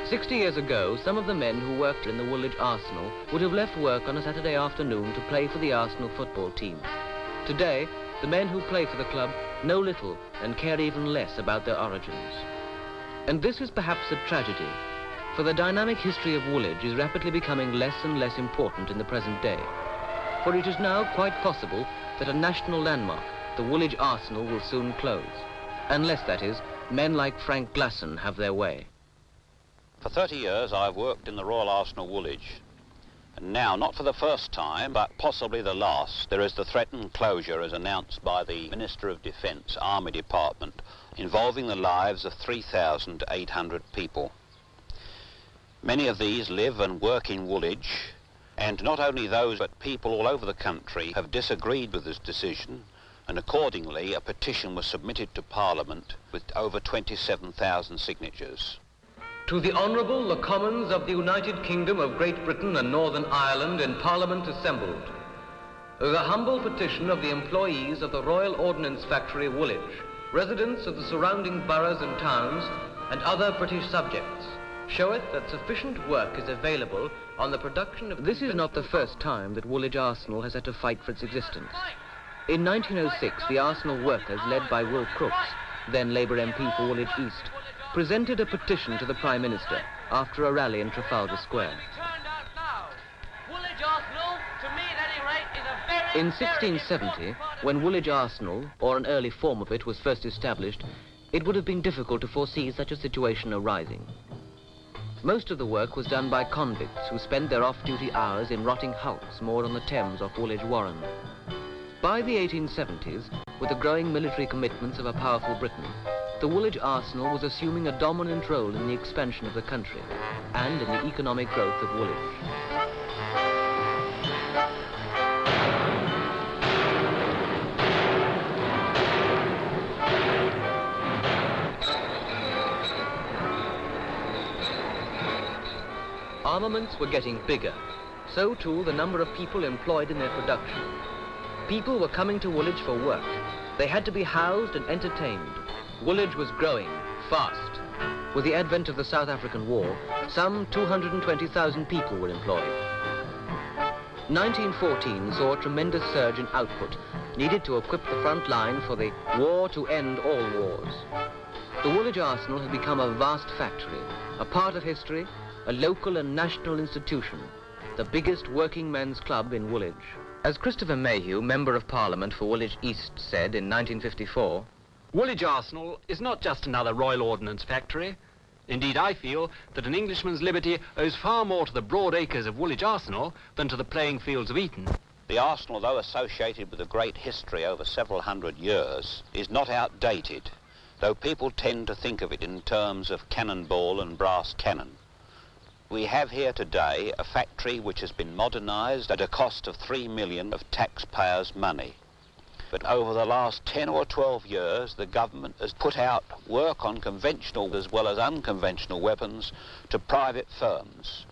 60 years ago, some of the men who worked in the Woolwich Arsenal would have left work on a Saturday afternoon to play for the Arsenal football team. Today, the men who play for the club know little and care even less about their origins. And this is perhaps a tragedy, for the dynamic history of Woolwich is rapidly becoming less and less important in the present day. For it is now quite possible that a national landmark, the Woolwich Arsenal, will soon close. Unless, that is, men like Frank Glasson have their way. For 30 years I've worked in the Royal Arsenal Woolwich. And now, not for the first time, but possibly the last, there is the threatened closure as announced by the Minister of Defence Army Department, involving the lives of 3,800 people. Many of these live and work in Woolwich, and not only those but people all over the country have disagreed with this decision, and accordingly a petition was submitted to Parliament with over 27,000 signatures. To the Honourable, the Commons of the United Kingdom of Great Britain and Northern Ireland in Parliament assembled, the humble petition of the employees of the Royal Ordnance Factory, Woolwich, residents of the surrounding boroughs and towns, and other British subjects, showeth that sufficient work is available on the production of... This is not the first time that Woolwich Arsenal has had to fight for its existence. In 1906, the Arsenal workers, led by Will Crooks, then Labour MP for Woolwich East, presented a petition to the Prime Minister after a rally in Trafalgar Square. In 1670, when Woolwich Arsenal, or an early form of it, was first established, it would have been difficult to foresee such a situation arising. Most of the work was done by convicts who spent their off-duty hours in rotting hulks moored on the Thames off Woolwich Warren. By the 1870s, with the growing military commitments of a powerful Britain, the Woolwich Arsenal was assuming a dominant role in the expansion of the country and in the economic growth of Woolwich. Armaments were getting bigger, so too the number of people employed in their production. People were coming to Woolwich for work. They had to be housed and entertained. Woolwich was growing fast. With the advent of the South African War, some 220,000 people were employed. 1914 saw a tremendous surge in output, needed to equip the front line for the war to end all wars. The Woolwich Arsenal had become a vast factory, a part of history, a local and national institution, the biggest working men's club in Woolwich. As Christopher Mayhew, Member of Parliament for Woolwich East, said in 1954, Woolwich Arsenal is not just another Royal Ordnance factory. Indeed, I feel that an Englishman's liberty owes far more to the broad acres of Woolwich Arsenal than to the playing fields of Eton. The Arsenal, though associated with a great history over several hundred years, is not outdated, though people tend to think of it in terms of cannonball and brass cannon. We have here today a factory which has been modernised at a cost of £3 million of taxpayers' money. But over the last 10 or 12 years, the government has put out work on conventional as well as unconventional weapons to private firms.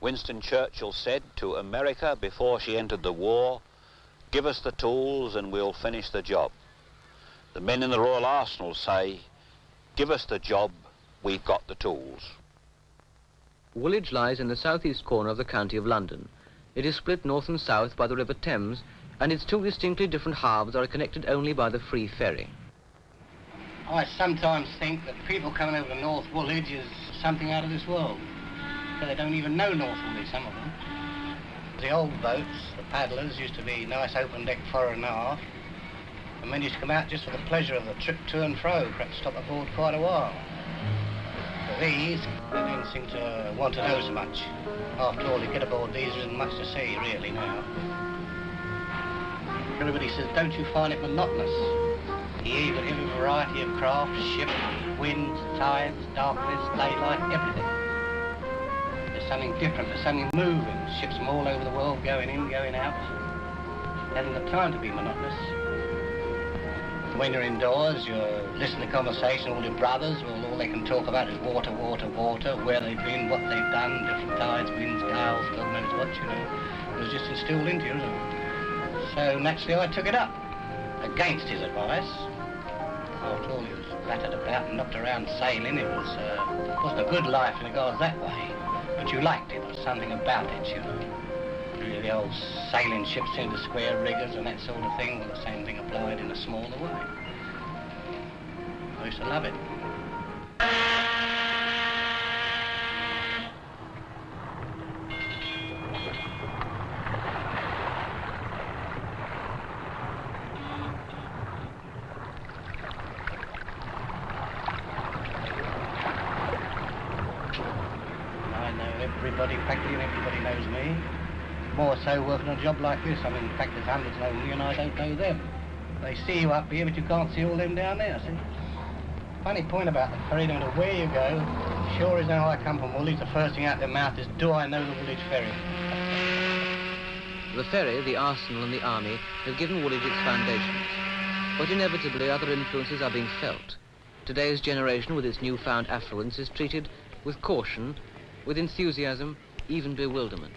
Winston Churchill said to America before she entered the war, "Give us the tools and we'll finish the job." The men in the Royal Arsenal say, "Give us the job, we've got the tools." Woolwich lies in the southeast corner of the county of London. It is split north and south by the River Thames, and its two distinctly different halves are connected only by the free ferry. I sometimes think that people coming over to North Woolwich is something out of this world. So they don't even know North Woolwich, some of them. The old boats, the paddlers, used to be nice open deck forward and aft, and men used to come out just for the pleasure of the trip to and fro, perhaps stop aboard quite a while. But these, they don't seem to want to know so much. After all, you get aboard these, there isn't much to see, really, now. Everybody says, don't you find it monotonous? Here you've got every variety of craft, ship, winds, tides, darkness, daylight, everything. There's something different, there's something moving. Ships from all over the world going in, going out. It hasn't got time to be monotonous. When you're indoors, you're listening to conversation, all your brothers, well, all they can talk about is water, water, water, where they've been, what they've done, different tides, winds, gales, God knows what, you know. It was just instilled into you, isn't it? So naturally I took it up, against his advice. After all. He was battered about and knocked around sailing. It wasn't a good life in regards that way. But you liked it. There was something about it, you know. The old sailing ships into square riggers and that sort of thing. Well, the same thing applied in a smaller way. I used to love it. Everybody practically, and everybody knows me. More so working a job like this. I mean, in fact, there's hundreds know me and I don't know them. They see you up here, but you can't see all them down there, see? Funny point about the ferry, no matter where you go, sure as how I come from Woolwich, the first thing out their mouth is, do I know the Woolwich ferry? The ferry, the arsenal and the army have given Woolwich its foundations. But inevitably other influences are being felt. Today's generation, with its newfound affluence, is treated with caution, with enthusiasm, even bewilderment.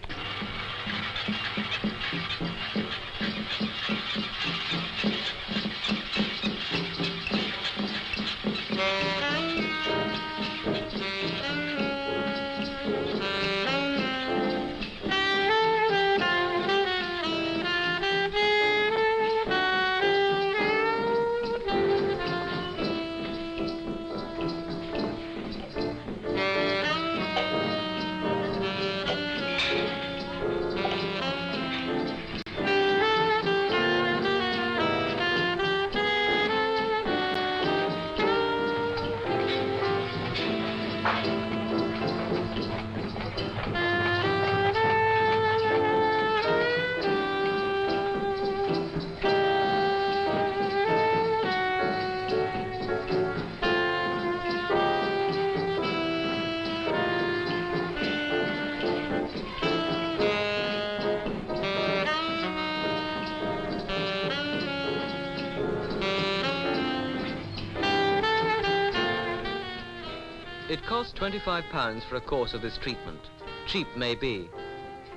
It costs £25 for a course of this treatment. Cheap may be,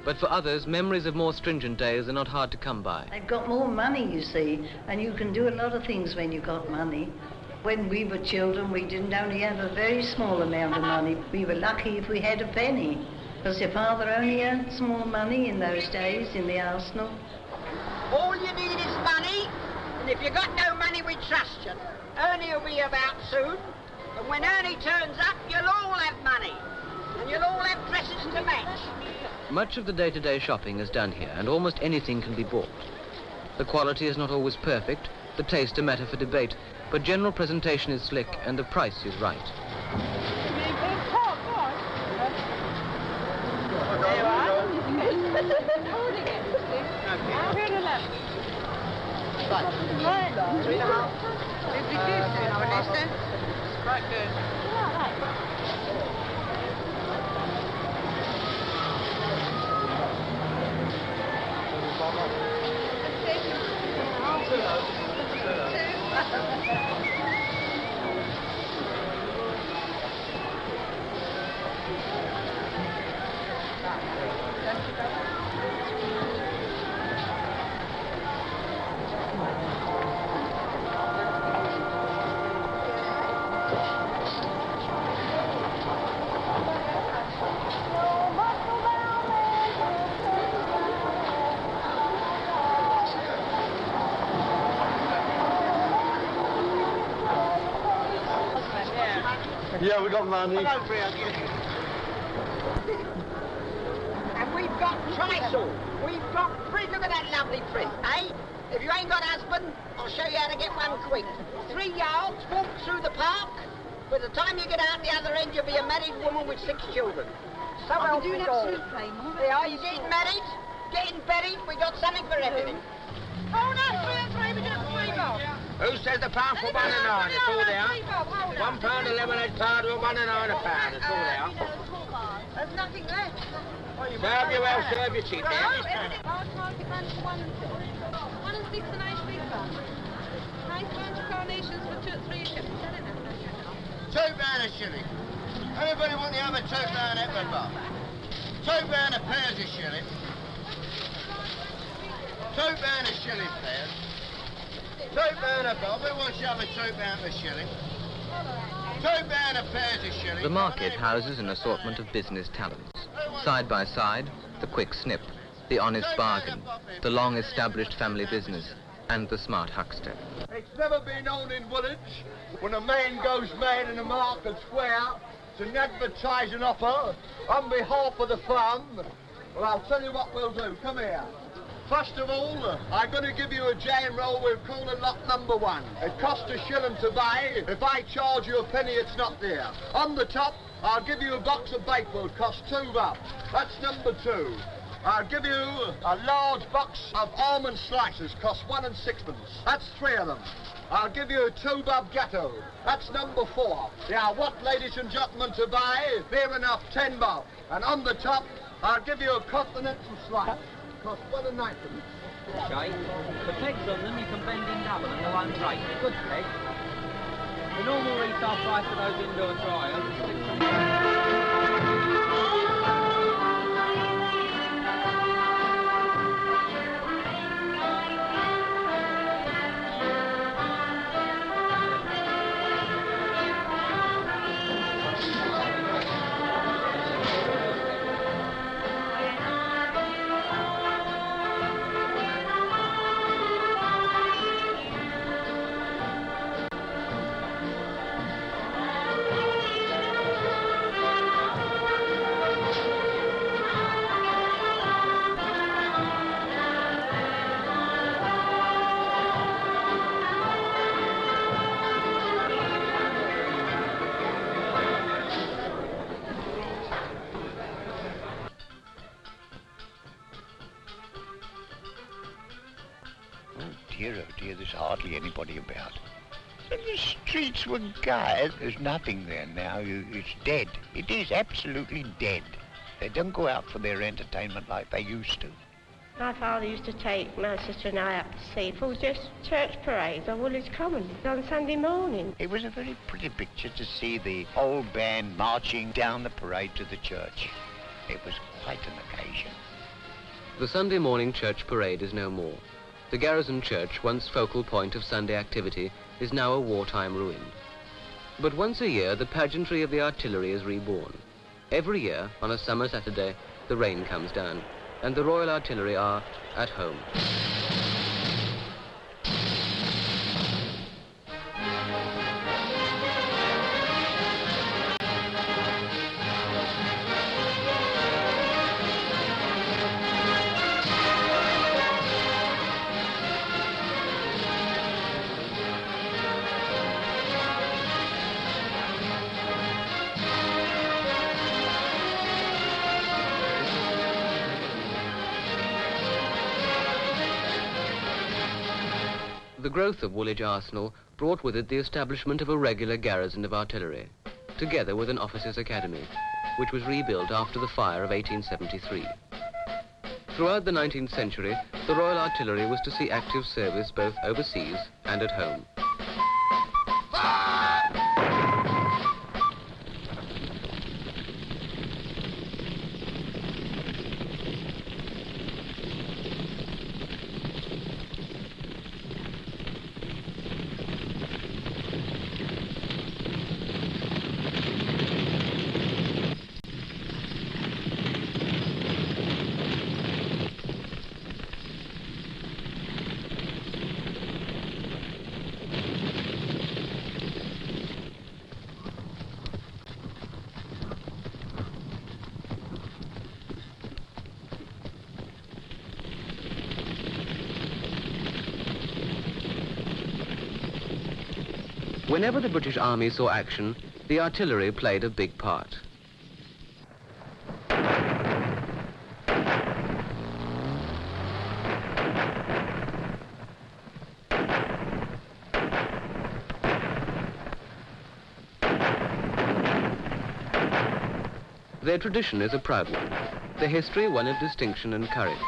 but for others, memories of more stringent days are not hard to come by. They've got more money, you see, and you can do a lot of things when you've got money. When we were children, we didn't only have a very small amount of money. We were lucky if we had a penny, because your father only earned small money in those days in the arsenal. All you need is money, and if you got no money, we trust you. Ernie will be about soon. And when Ernie turns up, you'll all have money. And you'll all have dresses to match. Much of the day-to-day shopping is done here, and almost anything can be bought. The quality is not always perfect, the taste a matter for debate, but general presentation is slick and the price is right. Quite good. Yeah, we got money. And we've got tristle. We've got print. Look at that lovely print, eh? If you ain't got a husband, I'll show you how to get one quick. 3 yards, walk through the park. By the time you get out the other end, you'll be a married woman with 6 children. So help me God. Yeah, are you getting married? Getting buried? We got something for everything. Oh, no, 3 and 3, we did it for 3 bob. Who says the pound for 1 and 9? It's all there. £1 a lemonade powder and 1 and 9 a pound. It's all there. There's nothing left. Serve you well, serve you cheap there. Large market runs for 1 and 6. 1 and 6 and 8 big ones. Nice bunch of carnations for 2 or 3 shillings. £2 a shilling. Anybody want the other £2 apple bar? £2 a pair's a shilling. £2 a shilling pairs. £2 a bob. Who wants to have a £2 a shilling? £2 a pair's a shilling. The market houses an assortment of business talents. Side by side, the quick snip, the honest bargain, the long-established family business, and the smart huckster. It's never been known in Woolwich, when a man goes mad in the market square, to advertise an offer on behalf of the firm. Well, I'll tell you what we'll do. Come here. First of all, I'm going to give you a jam roll we've called a lot number 1. It costs a shilling to buy. If I charge you a penny, it's not there. On the top, I'll give you a box of Bakewell. It costs £2. That's number 2. I'll give you a large box of almond slices. Costs 1 and 6pence. That's 3 of them. I'll give you a 2-bob gatto. That's number 4. Now, what, ladies and gentlemen, to buy? Fair enough, 10 bob. And on the top, I'll give you a continental slice. Cost 1 and 9pence. Shy. The pegs on them you can bend in double and the one's right. Good peg. The normal retail price of those indoor dryers is £6. Oh dear, there's hardly anybody about. And the streets were gay. There's nothing there now. It's dead. It is absolutely dead. They don't go out for their entertainment like they used to. My father used to take my sister and I up to see for just church parades on Woolwich Common on Sunday morning. It was a very pretty picture to see the old band marching down the parade to the church. It was quite an occasion. The Sunday morning church parade is no more. The garrison church, once focal point of Sunday activity, is now a wartime ruin. But once a year, the pageantry of the artillery is reborn. Every year, on a summer Saturday, the rain comes down, and the Royal Artillery are at home. The growth of Woolwich Arsenal brought with it the establishment of a regular garrison of artillery, together with an officers' academy, which was rebuilt after the fire of 1873. Throughout the 19th century, the Royal Artillery was to see active service both overseas and at home. Whenever the British Army saw action, the artillery played a big part. Their tradition is a proud one, their history one of distinction and courage.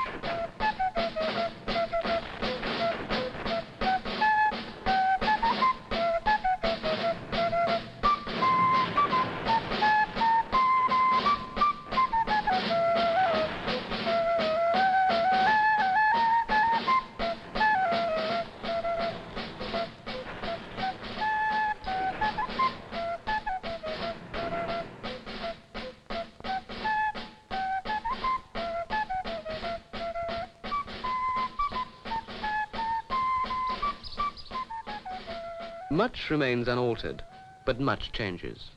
Much remains unaltered, but much changes.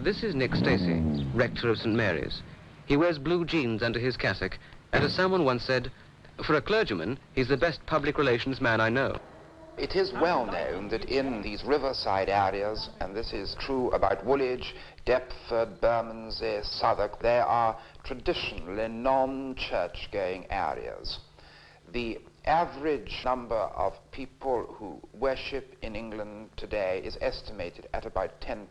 This is Nick Stacey, rector of St. Mary's. He wears blue jeans under his cassock, and as someone once said, for a clergyman, he's the best public relations man I know. It is well known that in these riverside areas, and this is true about Woolwich, Deptford, Bermondsey, Southwark, there are traditionally non-church-going areas. The average number of people who worship in England today is estimated at about 10%.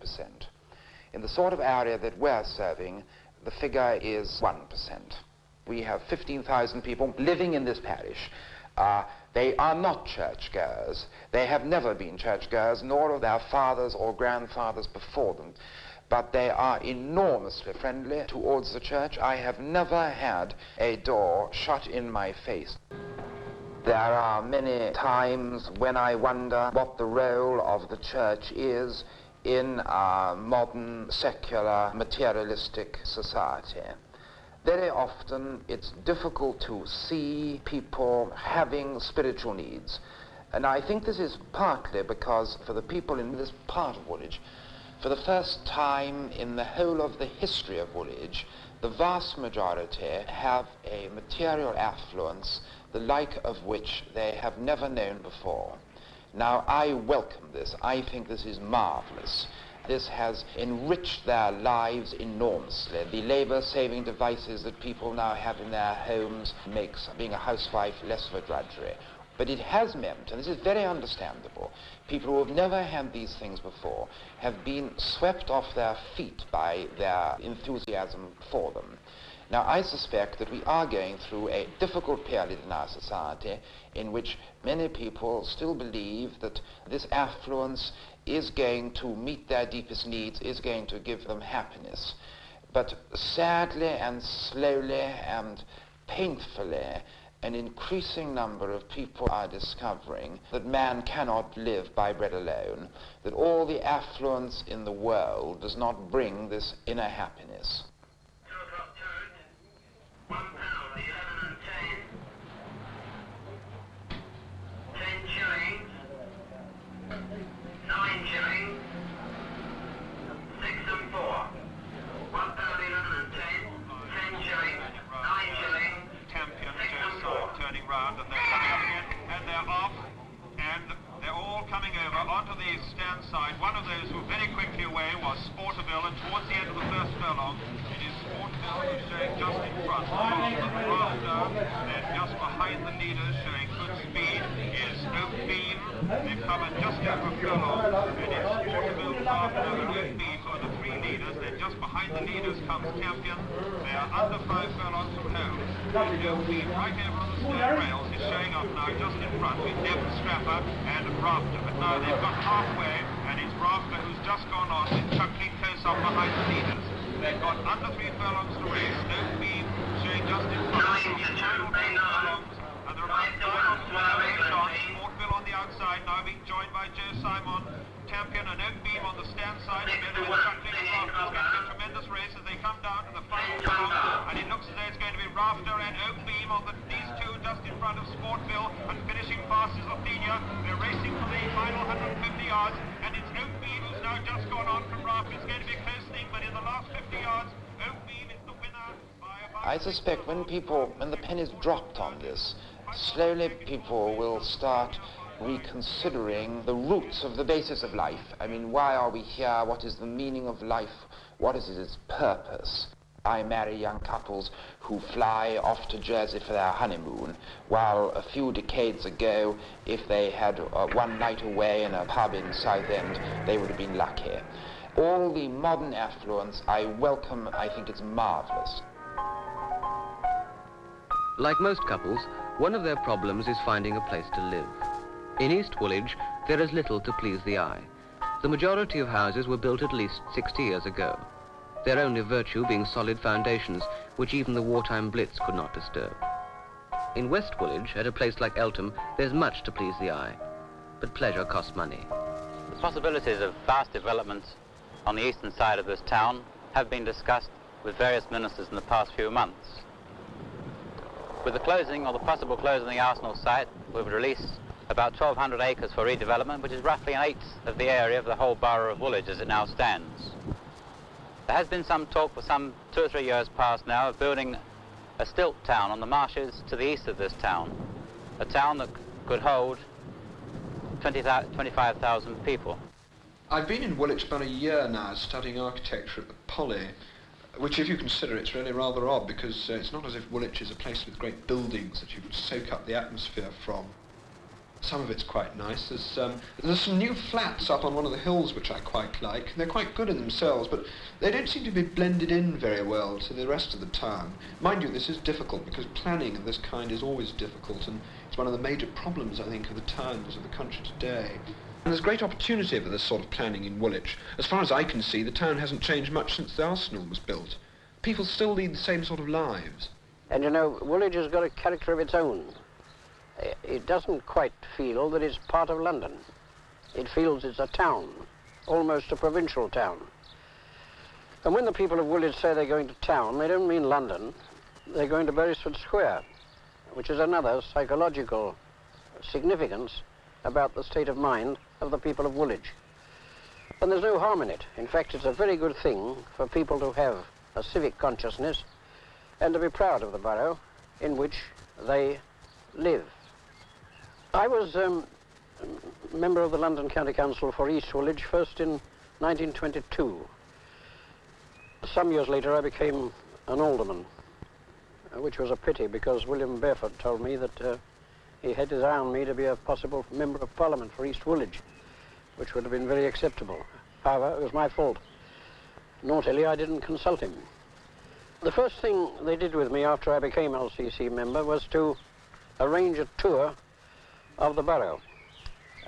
In the sort of area that we're serving, the figure is 1%. We have 15,000 people living in this parish. They are not churchgoers. They have never been churchgoers, nor are their fathers or grandfathers before them. But they are enormously friendly towards the church. I have never had a door shut in my face. There are many times when I wonder what the role of the church is in our modern, secular, materialistic society. Very often it's difficult to see people having spiritual needs. And I think this is partly because for the people in this part of Woolwich, for the first time in the whole of the history of Woolwich, the vast majority have a material affluence, the like of which they have never known before. Now, I welcome this. I think this is marvelous. This has enriched their lives enormously. The labour-saving devices that people now have in their homes makes being a housewife less of a drudgery. But it has meant, and this is very understandable, people who have never had these things before have been swept off their feet by their enthusiasm for them. Now, I suspect that we are going through a difficult period in our society in which many people still believe that this affluence is going to meet their deepest needs, is going to give them happiness. But sadly and slowly and painfully, an increasing number of people are discovering that man cannot live by bread alone, that all the affluence in the world does not bring this inner happiness. Onto the stand side. One of those who very quickly away was Sporterville, and towards the end of the first furlong, it is Sporterville who's showing just in front. Then just behind the leaders, showing good speed, is Oak Beam. They've covered just over a furlong, and it's Sporterville, Partner, and Oak Beam who are the three leaders. Then just behind the leaders comes Champion. They are under 5 furlongs from home. And Oak Beam, right over on the stern rails, is showing up now just in front with Devon Strapper and Rafter. But now they've got halfway, and it's Rafter who's just gone on with Chuckley close up behind the leaders. They've got under 3 furlongs to race. Oak Beam showing just in front. Furlongs, and there are about 9 on Sportville on the outside, now being joined by Joe Simon. Champion and Oak Beam on the stand side, together with Chuckley and Rafter. It's going to be a tremendous race as they come down to the final furlong, and it looks as though it's going to be Rafter and Oak Beam on these two just in front of Sportville, and finishing fast is Athenia. They're racing for the final 150 yards, and it's Oak Beam who's now just gone on from Rafter. It's going to be a close thing, but in the last 50 yards, Oak Beam is the winner by about... I suspect when the penny's dropped on this, slowly people will start reconsidering the roots of the basis of life. I mean, why are we here? What is the meaning of life? What is its purpose? I marry young couples who fly off to Jersey for their honeymoon, while a few decades ago, if they had one night away in a pub in Southend, they would have been lucky. All the modern affluence I welcome. I think it's marvelous. Like most couples, one of their problems is finding a place to live. In East Woolwich, there is little to please the eye. The majority of houses were built at least 60 years ago, their only virtue being solid foundations, which even the wartime Blitz could not disturb. In West Woolwich, at a place like Eltham, there's much to please the eye, but pleasure costs money. The possibilities of vast developments on the eastern side of this town have been discussed with various ministers in the past few months. With the closing, or the possible closing of the Arsenal site, we would release about 1,200 acres for redevelopment, which is roughly an eighth of the area of the whole borough of Woolwich as it now stands. There has been some talk for some 2 or 3 years past now of building a stilt town on the marshes to the east of this town, a town that could hold 25,000 people. I've been in Woolwich about a year now studying architecture at the Poly, which, if you consider, it's really rather odd because it's not as if Woolwich is a place with great buildings that you could soak up the atmosphere from. Some of it's quite nice. There's some new flats up on one of the hills which I quite like. They're quite good in themselves, but they don't seem to be blended in very well to the rest of the town. Mind you, this is difficult because planning of this kind is always difficult, and it's one of the major problems, I think, of the towns of the country today. And there's great opportunity for this sort of planning in Woolwich. As far as I can see, the town hasn't changed much since the Arsenal was built. People still lead the same sort of lives. And you know, Woolwich has got a character of its own. It doesn't quite feel that it's part of London. It feels it's a town, almost a provincial town. And when the people of Woolwich say they're going to town, they don't mean London. They're going to Beresford Square, which is another psychological significance about the state of mind of the people of Woolwich. And there's no harm in it. In fact, it's a very good thing for people to have a civic consciousness and to be proud of the borough in which they live. I was member of the London County Council for East Woolwich first in 1922. Some years later I became an alderman, which was a pity because William Beresford told me that he had his eye on me to be a possible member of Parliament for East Woolwich, which would have been very acceptable. However, it was my fault. Naughtily, I didn't consult him. The first thing they did with me after I became LCC member was to arrange a tour of the borough.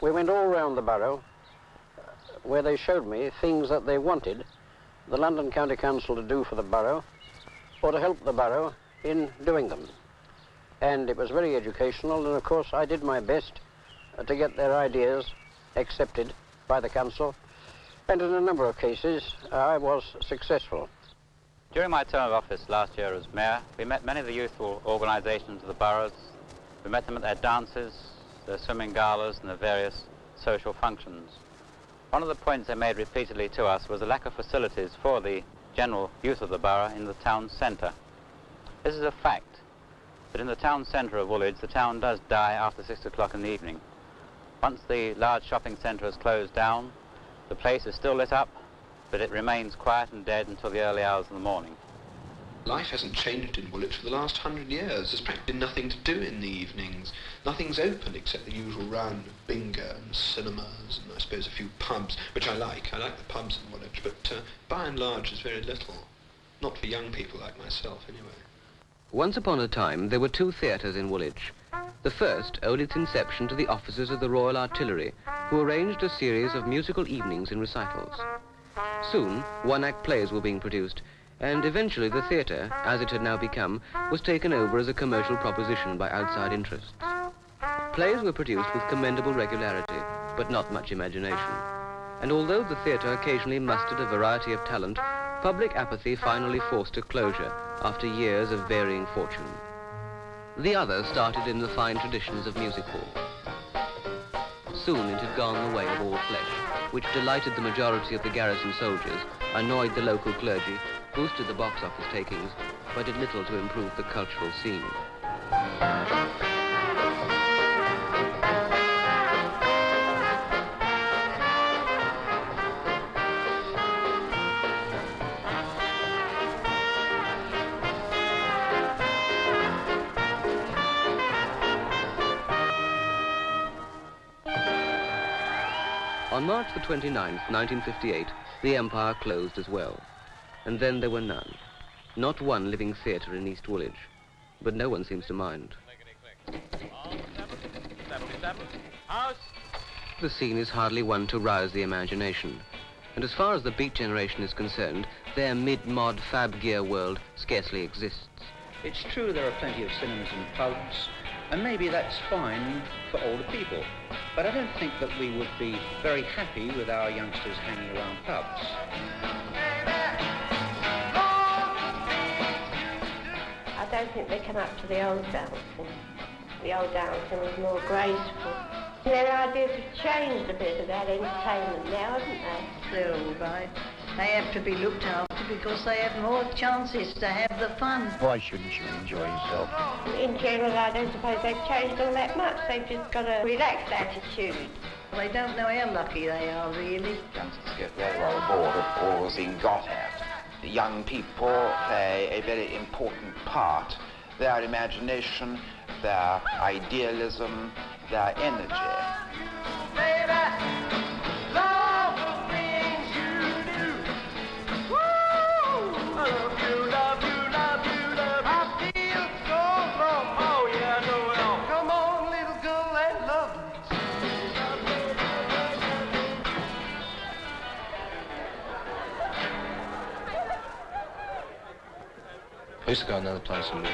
We went all round the borough where they showed me things that they wanted the London County Council to do for the borough or to help the borough in doing them. And it was very educational, and of course I did my best to get their ideas accepted by the council, and in a number of cases I was successful. During my term of office last year as mayor, we met many of the youthful organisations of the boroughs. We met them at their dances, their swimming galas and their various social functions. One of the points they made repeatedly to us was the lack of facilities for the general youth of the borough in the town centre. This is a fact, that in the town centre of Woolwich, the town does die after 6 o'clock in the evening. Once the large shopping centre is closed down, the place is still lit up, but it remains quiet and dead until the early hours of the morning. Life hasn't changed in Woolwich for the last 100 years. There's practically nothing to do in the evenings. Nothing's open except the usual round of bingo and cinemas and I suppose a few pubs, which I like. I like the pubs in Woolwich, but by and large there's very little. Not for young people like myself, anyway. Once upon a time, there were 2 theatres in Woolwich. The first owed its inception to the officers of the Royal Artillery, who arranged a series of musical evenings and recitals. Soon, one-act plays were being produced, and eventually the theatre, as it had now become, was taken over as a commercial proposition by outside interests. Plays were produced with commendable regularity, but not much imagination. And although the theatre occasionally mustered a variety of talent, public apathy finally forced a closure after years of varying fortune. The other started in the fine traditions of music hall. Soon it had gone the way of all flesh, which delighted the majority of the garrison soldiers, annoyed the local clergy, boosted the box office takings, but did little to improve the cultural scene. On March the 29th, 1958, the Empire closed as well. And then there were none. Not one living theatre in East Woolwich. But no one seems to mind. The scene is hardly one to rouse the imagination. And as far as the Beat generation is concerned, their mid-mod fab gear world scarcely exists. It's true there are plenty of cinemas and pubs, and maybe that's fine for older people. But I don't think that we would be very happy with our youngsters hanging around pubs. I don't think they come up to the old dancing. The old dancing was more graceful. Their ideas have changed a bit about entertainment now, haven't they? They're all right. They have to be looked after because they have more chances to have the fun. Why shouldn't you enjoy yourself? In general, I don't suppose they've changed all that much. They've just got a relaxed attitude. They don't know how lucky they are, really. Youngsters get very well bored of always being got at. The young people play a very important part. Their imagination, their idealism, their energy. I used to go to another place in Woolwich,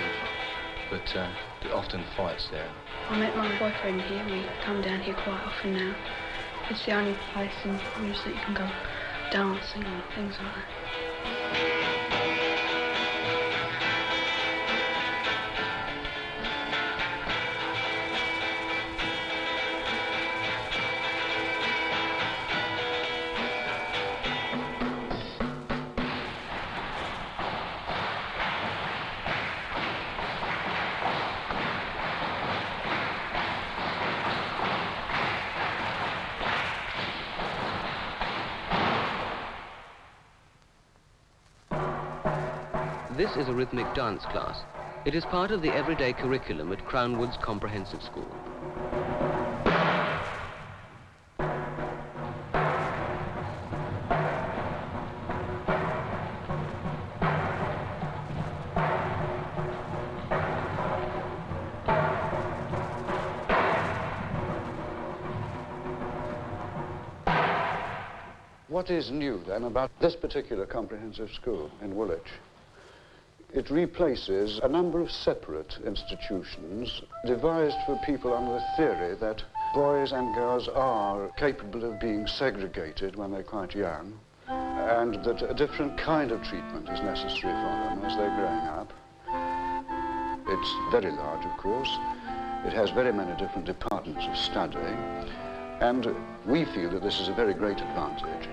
but often fights there. I met my boyfriend here. We come down here quite often now. It's the only place in Woolwich that you can go dancing and things like that. This is a rhythmic dance class. It is part of the everyday curriculum at Crownwood's Comprehensive School. What is new, then, about this particular comprehensive school in Woolwich? It replaces a number of separate institutions devised for people under the theory that boys and girls are capable of being segregated when they're quite young, and that a different kind of treatment is necessary for them as they're growing up. It's very large, of course. It has very many different departments of studying, and we feel that this is a very great advantage.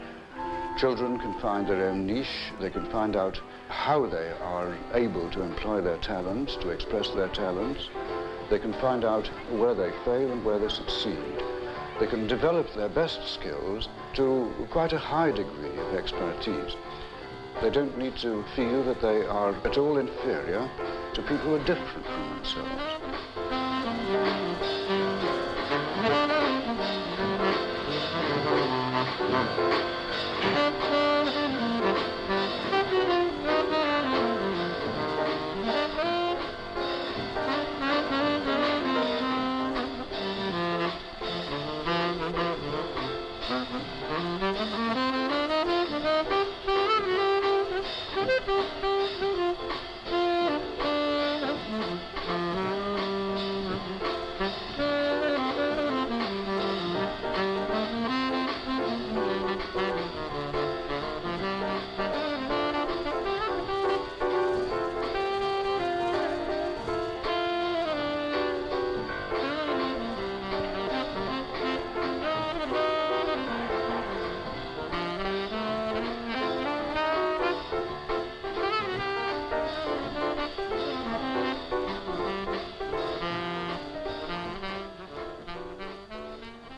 Children can find their own niche. They can find out how they are able to employ their talents, to express their talents. They can find out where they fail and where they succeed. They can develop their best skills to quite a high degree of expertise. They don't need to feel that they are at all inferior to people who are different from themselves.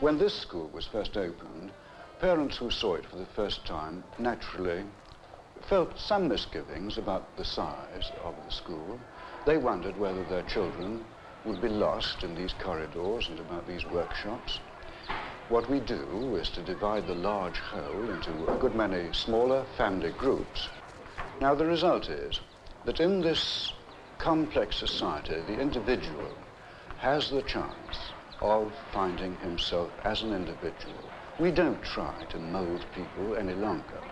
When this school was first opened, parents who saw it for the first time naturally felt some misgivings about the size of the school. They wondered whether their children would be lost in these corridors and about these workshops. What we do is to divide the large whole into a good many smaller family groups. Now, the result is that in this complex society, the individual has the chance of finding himself as an individual. We don't try to mold people any longer.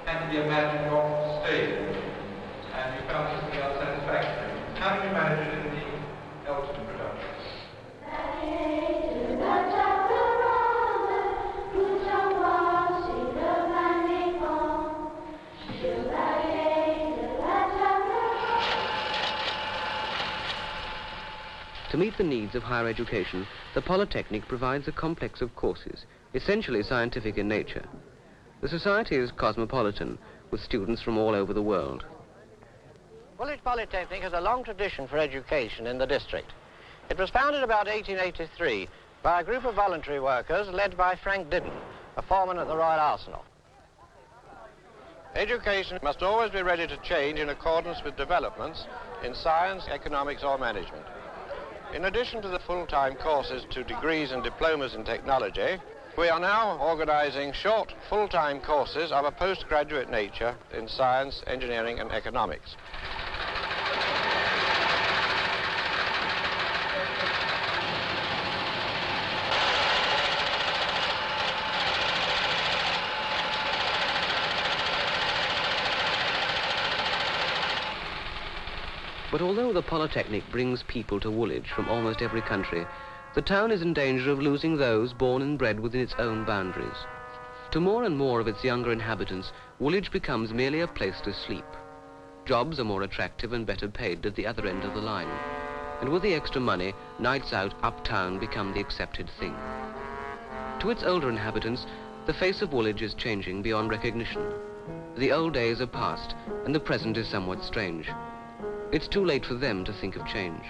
And you imagine your state, and you found something else satisfactory. How do you manage it in the Elton production? To meet the needs of higher education, the Polytechnic provides a complex of courses, essentially scientific in nature. The society is cosmopolitan, with students from all over the world. Woolwich Polytechnic has a long tradition for education in the district. It was founded about 1883 by a group of voluntary workers led by Frank Didden, a foreman at the Royal Arsenal. Education must always be ready to change in accordance with developments in science, economics or management. In addition to the full-time courses to degrees and diplomas in technology, we are now organising short full-time courses of a postgraduate nature in science, engineering and economics. But although the Polytechnic brings people to Woolwich from almost every country, the town is in danger of losing those born and bred within its own boundaries. To more and more of its younger inhabitants, Woolwich becomes merely a place to sleep. Jobs are more attractive and better paid at the other end of the line. And with the extra money, nights out uptown become the accepted thing. To its older inhabitants, the face of Woolwich is changing beyond recognition. The old days are past, and the present is somewhat strange. It's too late for them to think of change.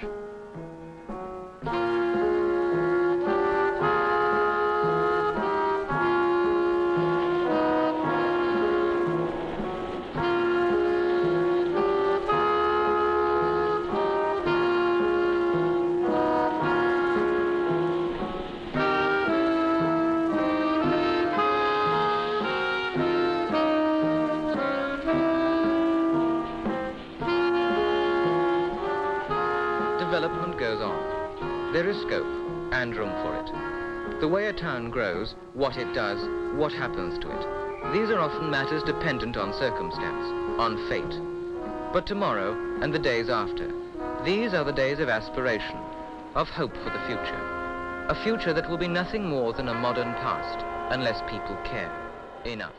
Development goes on. There is scope and room for it. The way a town grows, what it does, what happens to it. These are often matters dependent on circumstance, on fate. But tomorrow and the days after, these are the days of aspiration, of hope for the future. A future that will be nothing more than a modern past, unless people care enough.